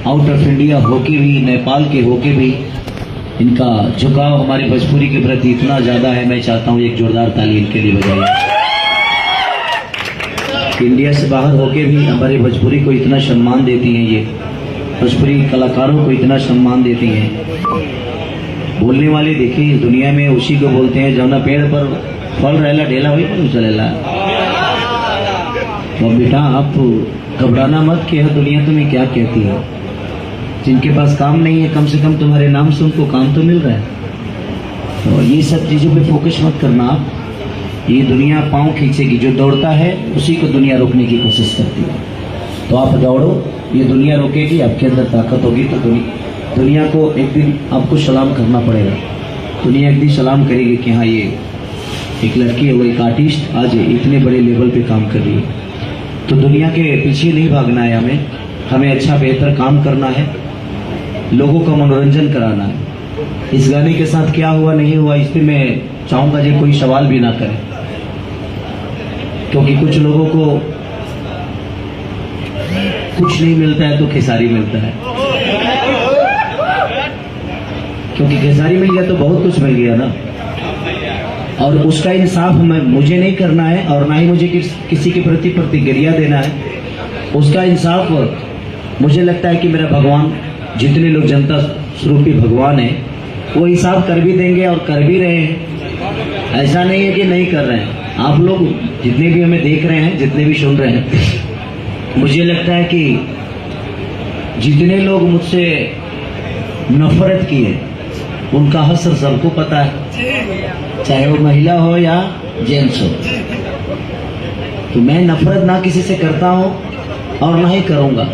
Out of India होके भी, नेपाल के होके भी इनका झुकाव हमारी भोजपुरी के प्रति इतना ज्यादा है। मैं चाहता हूँ एक जोरदार ताली इनके लिए बजाइए। इंडिया से बाहर होके भी हमारी भोजपुरी को इतना सम्मान देती हैं, ये भोजपुरी कलाकारों को इतना सम्मान देती हैं। बोलने वाले देखिए दुनिया में उसी को बोलते हैं जौना पेड़ पर फल रहेला ढेला वही पर चलेला। तो बेटा आप घबराना मत कि यह दुनिया तुम्हें क्या कहती है। जिनके पास काम नहीं है कम से कम तुम्हारे नाम से उनको काम तो मिल रहा है। तो ये सब चीजों पे फोकस मत करना आप। ये दुनिया पांव खींचेगी, जो दौड़ता है उसी को दुनिया रोकने की कोशिश करती है। तो आप दौड़ो, ये दुनिया रोकेगी, आपके अंदर ताकत होगी तो दुनिया को एक दिन आपको सलाम करना पड़ेगा। दुनिया एक दिन सलाम करेगी कि हाँ ये एक लड़की है, वो एक आर्टिस्ट आज इतने बड़े लेवल पे काम कर रही है। तो दुनिया के पीछे नहीं भागना है, हमें अच्छा बेहतर काम करना है, लोगों का मनोरंजन कराना है। इस गाने के साथ क्या हुआ नहीं हुआ इस पे मैं चाहूंगा जो कोई सवाल भी ना करे, क्योंकि कुछ लोगों को कुछ नहीं मिलता है तो खेसारी मिलता है, क्योंकि खेसारी मिल गया तो बहुत कुछ मिल गया ना। और उसका इंसाफ मुझे नहीं करना है और ना ही मुझे किसी के प्रति प्रतिक्रिया देना है। उसका इंसाफ मुझे लगता है कि मेरा भगवान, जितने लोग जनता स्वरूपी भगवान है, वो हिसाब कर भी देंगे और कर भी रहे हैं। ऐसा नहीं है कि नहीं कर रहे हैं। आप लोग जितने भी हमें देख रहे हैं, जितने भी सुन रहे हैं, मुझे लगता है कि जितने लोग मुझसे नफरत किए उनका हश्र सबको पता है, चाहे वो महिला हो या जेंट्स हो। तो मैं नफरत ना किसी से करता हूँ और ना ही करूँगा।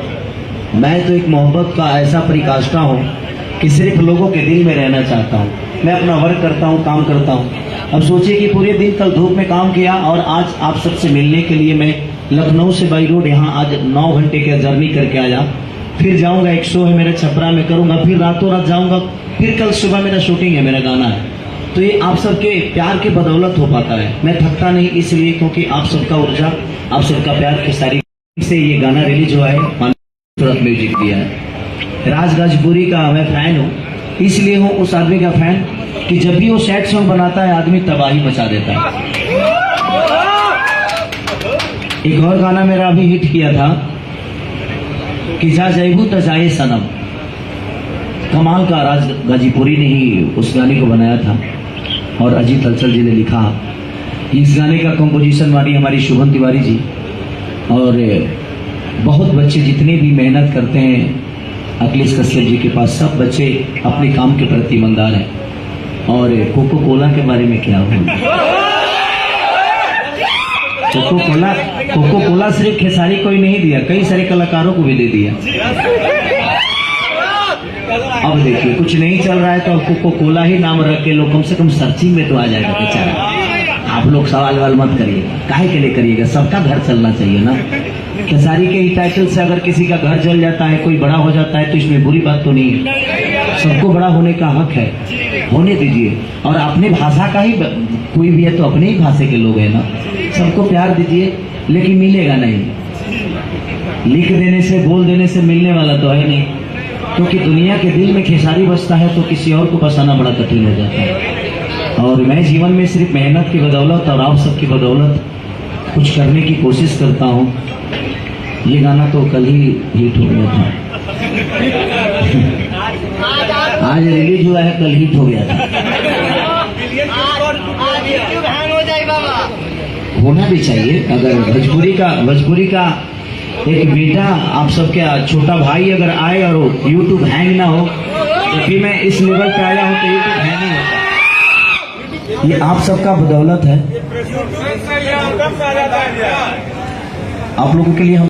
मैं तो एक मोहब्बत का ऐसा परिकाष्ठा हूँ कि सिर्फ लोगों के दिल में रहना चाहता हूँ। मैं अपना वर्क करता हूँ, काम करता हूँ। अब सोचिए कि पूरे दिन कल धूप में काम किया और आज आप सबसे मिलने के लिए मैं लखनऊ से बाई रोड यहाँ आज 9 घंटे का जर्नी करके आया। फिर जाऊँगा, एक शो है मेरा छपरा में करूँगा, फिर रातों रात जाऊँगा, फिर कल सुबह मेरा शूटिंग है, मेरा गाना है। तो ये आप सबके प्यार के बदौलत हो पाता है। मैं थकता नहीं इसलिए क्योंकि आप सबका ऊर्जा, आप सबका प्यार की सारी से ये गाना रिलीज हुआ है, खूबसूरत म्यूजिक दिया है। राज गाजपुरी का मैं फैन हूँ, इसलिए हूँ उस आदमी का फैन कि जब भी वो सैड सॉन्ग बनाता है आदमी तबाही मचा देता है। एक और गाना मेरा अभी हिट किया था कि जा जयबू त जाए सनम, कमाल का राज गाजीपुरी ने ही उस गाने को बनाया था और अजीत हलचल जी ने लिखा। इस गाने का कंपोजिशन वाली हमारी शुभम तिवारी जी। और बहुत बच्चे जितने भी मेहनत करते हैं अखिलेश कश्यप जी के पास, सब बच्चे अपने काम के प्रति ईमानदार हैं। और कोको कोला के बारे में क्या हो, कोको कोला सिर्फ खेसारी को ही नहीं दिया, कई सारे कलाकारों को भी दे दिया। अब देखिए कुछ नहीं चल रहा है तो कोको कोला ही नाम रख के लोग कम से कम सर्चिंग में तो आ जाएगा बेचारा। आप लोग सवाल वाल मत करिएगा, काहे के लिए करिएगा, सबका घर चलना चाहिए ना। खेसारी के ही टाइटल से अगर किसी का घर चल जाता है, कोई बड़ा हो जाता है तो इसमें बुरी बात तो नहीं है। सबको बड़ा होने का हक है, होने दीजिए। और अपने भाषा का ही कोई भी है तो अपने ही भाषा के लोग हैं ना, सबको प्यार दीजिए। लेकिन मिलेगा नहीं, लिख देने से बोल देने से मिलने वाला तो है नहीं, क्योंकि दुनिया के दिल में खेसारी बसता है तो किसी और को बसाना बड़ा कठिन हो जाता है। और मैं जीवन में सिर्फ मेहनत की बदौलत और आप सबकी बदौलत कुछ करने की कोशिश करता हूँ। ये गाना तो कल ही हिट हो गया था, आज रिलीज हुआ है, कल हिट हो गया था। होना भी चाहिए। अगर भोजपुरी का एक बेटा, आप सबके छोटा भाई अगर आए और यूट्यूब हैंग ना हो, जब भी मैं इस लेवल पे आया हूँ तो यूट्यूब हैंग नहीं होता। ये आप सबका बदौलत है। आप लोगों के लिए हम